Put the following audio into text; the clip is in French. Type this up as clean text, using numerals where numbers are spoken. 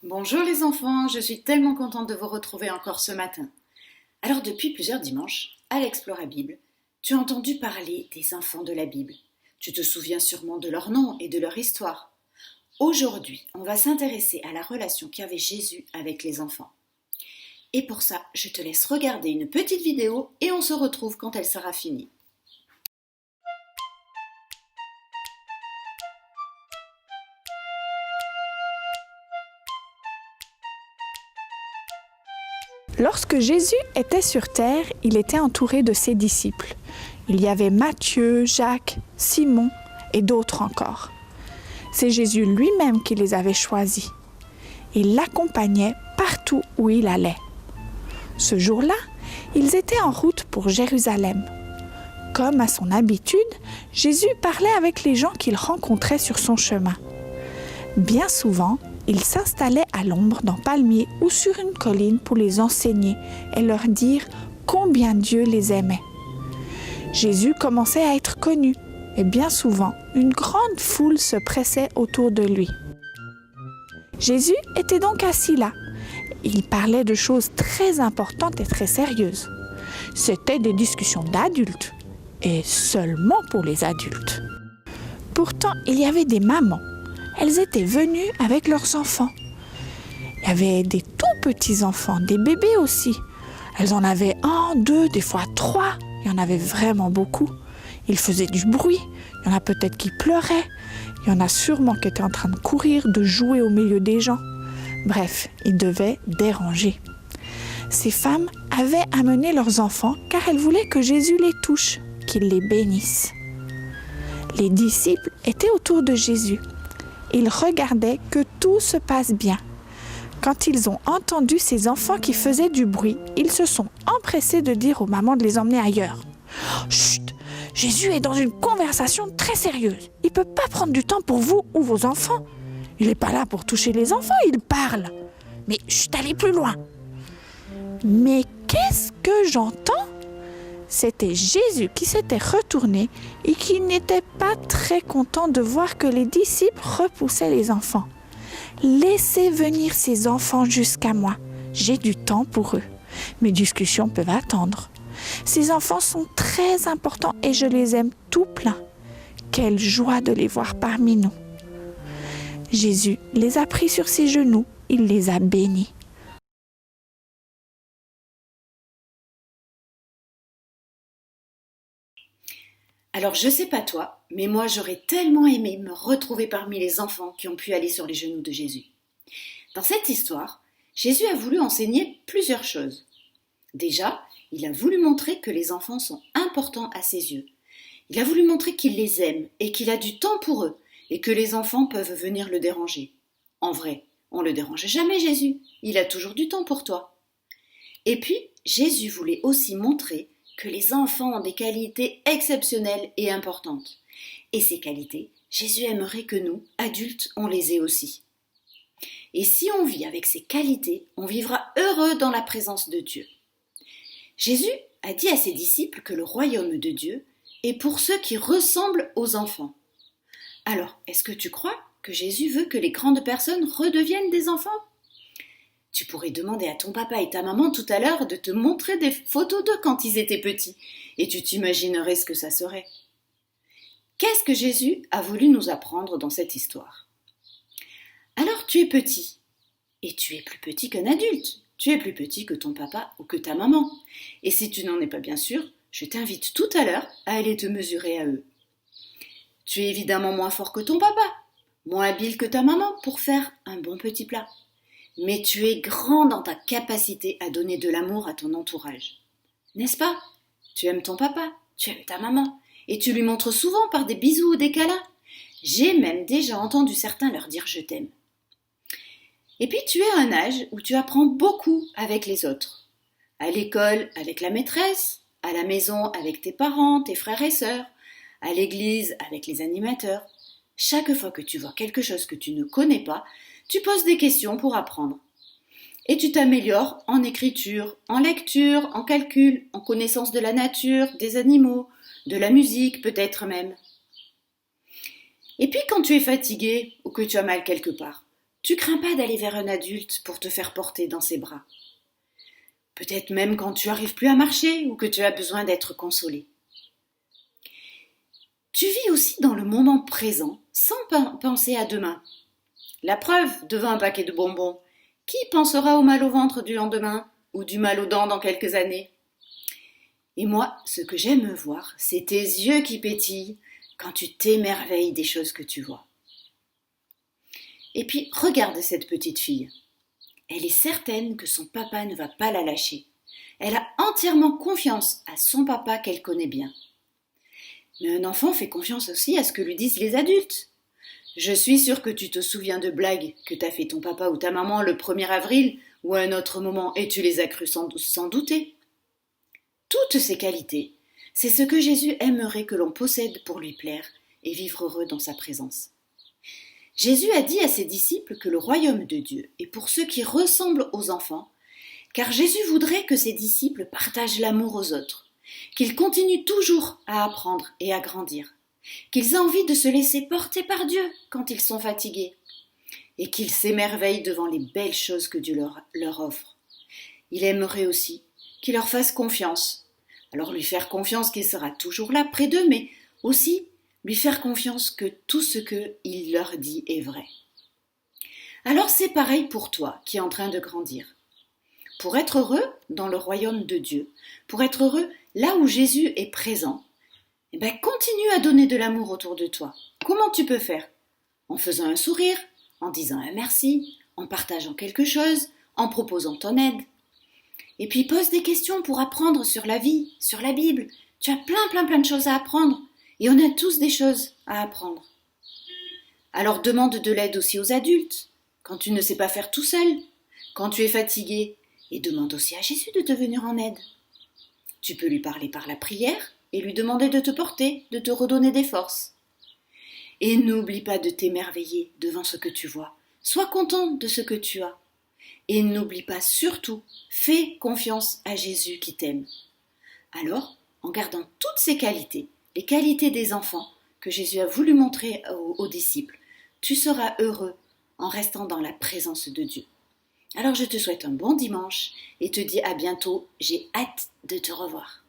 Bonjour les enfants, je suis tellement contente de vous retrouver encore ce matin. Alors depuis plusieurs dimanches, à l'Explora Bible, tu as entendu parler des enfants de la Bible. Tu te souviens sûrement de leur nom et de leur histoire. Aujourd'hui, on va s'intéresser à la relation qu'avait Jésus avec les enfants. Et pour ça, je te laisse regarder une petite vidéo et on se retrouve quand elle sera finie. Lorsque Jésus était sur terre, il était entouré de ses disciples. Il y avait Matthieu, Jacques, Simon et d'autres encore. C'est Jésus lui-même qui les avait choisis. Il l'accompagnait partout où il allait. Ce jour-là, ils étaient en route pour Jérusalem. Comme à son habitude, Jésus parlait avec les gens qu'il rencontrait sur son chemin. Bien souvent, il s'installait à l'ombre d'un palmier ou sur une colline pour les enseigner et leur dire combien Dieu les aimait. Jésus commençait à être connu et bien souvent, une grande foule se pressait autour de lui. Jésus était donc assis là. Il parlait de choses très importantes et très sérieuses. C'était des discussions d'adultes et seulement pour les adultes. Pourtant, il y avait des mamans. Elles étaient venues avec leurs enfants. Il y avait des tout petits enfants, des bébés aussi. Elles en avaient 1, 2, des fois 3. Il y en avait vraiment beaucoup. Ils faisaient du bruit. Il y en a peut-être qui pleuraient. Il y en a sûrement qui étaient en train de courir, de jouer au milieu des gens. Bref, ils devaient déranger. Ces femmes avaient amené leurs enfants car elles voulaient que Jésus les touche, qu'il les bénisse. Les disciples étaient autour de Jésus. Ils regardaient que tout se passe bien. Quand ils ont entendu ces enfants qui faisaient du bruit, ils se sont empressés de dire aux mamans de les emmener ailleurs. « Chut! Jésus est dans une conversation très sérieuse. Il ne peut pas prendre du temps pour vous ou vos enfants. Il n'est pas là pour toucher les enfants, il parle. Mais chut, allez plus loin. » Mais qu'est-ce que j'entends ? C'était Jésus qui s'était retourné et qui n'était pas très content de voir que les disciples repoussaient les enfants. « Laissez venir ces enfants jusqu'à moi. J'ai du temps pour eux. Mes discussions peuvent attendre. Ces enfants sont très importants et je les aime tout plein. Quelle joie de les voir parmi nous. » Jésus les a pris sur ses genoux, il les a bénis. Alors je sais pas toi, mais moi j'aurais tellement aimé me retrouver parmi les enfants qui ont pu aller sur les genoux de Jésus. Dans cette histoire, Jésus a voulu enseigner plusieurs choses. Déjà, il a voulu montrer que les enfants sont importants à ses yeux. Il a voulu montrer qu'il les aime et qu'il a du temps pour eux et que les enfants peuvent venir le déranger. En vrai, on ne le dérange jamais Jésus, il a toujours du temps pour toi. Et puis, Jésus voulait aussi montrer que les enfants ont des qualités exceptionnelles et importantes. Et ces qualités, Jésus aimerait que nous, adultes, on les ait aussi. Et si on vit avec ces qualités, on vivra heureux dans la présence de Dieu. Jésus a dit à ses disciples que le royaume de Dieu est pour ceux qui ressemblent aux enfants. Alors, est-ce que tu crois que Jésus veut que les grandes personnes redeviennent des enfants ? Tu pourrais demander à ton papa et ta maman tout à l'heure de te montrer des photos d'eux quand ils étaient petits, et tu t'imaginerais ce que ça serait. Qu'est-ce que Jésus a voulu nous apprendre dans cette histoire ? Alors tu es petit, et tu es plus petit qu'un adulte, tu es plus petit que ton papa ou que ta maman, et si tu n'en es pas bien sûr, je t'invite tout à l'heure à aller te mesurer à eux. Tu es évidemment moins fort que ton papa, moins habile que ta maman pour faire un bon petit plat. Mais tu es grand dans ta capacité à donner de l'amour à ton entourage. N'est-ce pas ? Tu aimes ton papa, tu aimes ta maman, et tu lui montres souvent par des bisous ou des câlins. J'ai même déjà entendu certains leur dire « je t'aime ». Et puis tu es à un âge où tu apprends beaucoup avec les autres. À l'école avec la maîtresse, à la maison avec tes parents, tes frères et sœurs, à l'église avec les animateurs. Chaque fois que tu vois quelque chose que tu ne connais pas, tu poses des questions pour apprendre. Et tu t'améliores en écriture, en lecture, en calcul, en connaissance de la nature, des animaux, de la musique peut-être même. Et puis quand tu es fatigué ou que tu as mal quelque part, Tu crains pas d'aller vers un adulte pour te faire porter dans ses bras. Peut-être même quand tu n'arrives plus à marcher ou que tu as besoin d'être consolé. Tu vis aussi dans le moment présent sans penser à demain. La preuve, devant un paquet de bonbons, qui pensera au mal au ventre du lendemain ou du mal aux dents dans quelques années? Et moi, ce que j'aime voir, c'est tes yeux qui pétillent quand tu t'émerveilles des choses que tu vois. Et puis, regarde cette petite fille. Elle est certaine que son papa ne va pas la lâcher. Elle a entièrement confiance à son papa qu'elle connaît bien. Mais un enfant fait confiance aussi à ce que lui disent les adultes. Je suis sûre que tu te souviens de blagues que t'a fait ton papa ou ta maman le 1er avril ou à un autre moment et tu les as crues sans douter. Toutes ces qualités, c'est ce que Jésus aimerait que l'on possède pour lui plaire et vivre heureux dans sa présence. Jésus a dit à ses disciples que le royaume de Dieu est pour ceux qui ressemblent aux enfants, car Jésus voudrait que ses disciples partagent l'amour aux autres, qu'ils continuent toujours à apprendre et à grandir, qu'ils aient envie de se laisser porter par Dieu quand ils sont fatigués, et qu'ils s'émerveillent devant les belles choses que Dieu leur offre. Il aimerait aussi qu'ils leur fassent confiance, alors lui faire confiance qu'il sera toujours là près d'eux, mais aussi lui faire confiance que tout ce qu'il leur dit est vrai. Alors c'est pareil pour toi qui es en train de grandir. Pour être heureux dans le royaume de Dieu, pour être heureux là où Jésus est présent, continue à donner de l'amour autour de toi. Comment tu peux faire? En faisant un sourire, en disant un merci, en partageant quelque chose, en proposant ton aide. Et puis pose des questions pour apprendre sur la vie, sur la Bible. Tu as plein de choses à apprendre. Et on a tous des choses à apprendre. Alors demande de l'aide aussi aux adultes, quand tu ne sais pas faire tout seul, quand tu es fatigué, et demande aussi à Jésus de te venir en aide. Tu peux lui parler par la prière et lui demander de te porter, de te redonner des forces. Et n'oublie pas de t'émerveiller devant ce que tu vois. Sois content de ce que tu as. Et n'oublie pas surtout, fais confiance à Jésus qui t'aime. Alors, en gardant toutes ces qualités, les qualités des enfants que Jésus a voulu montrer aux disciples, tu seras heureux en restant dans la présence de Dieu. Alors je te souhaite un bon dimanche et te dis à bientôt, j'ai hâte de te revoir.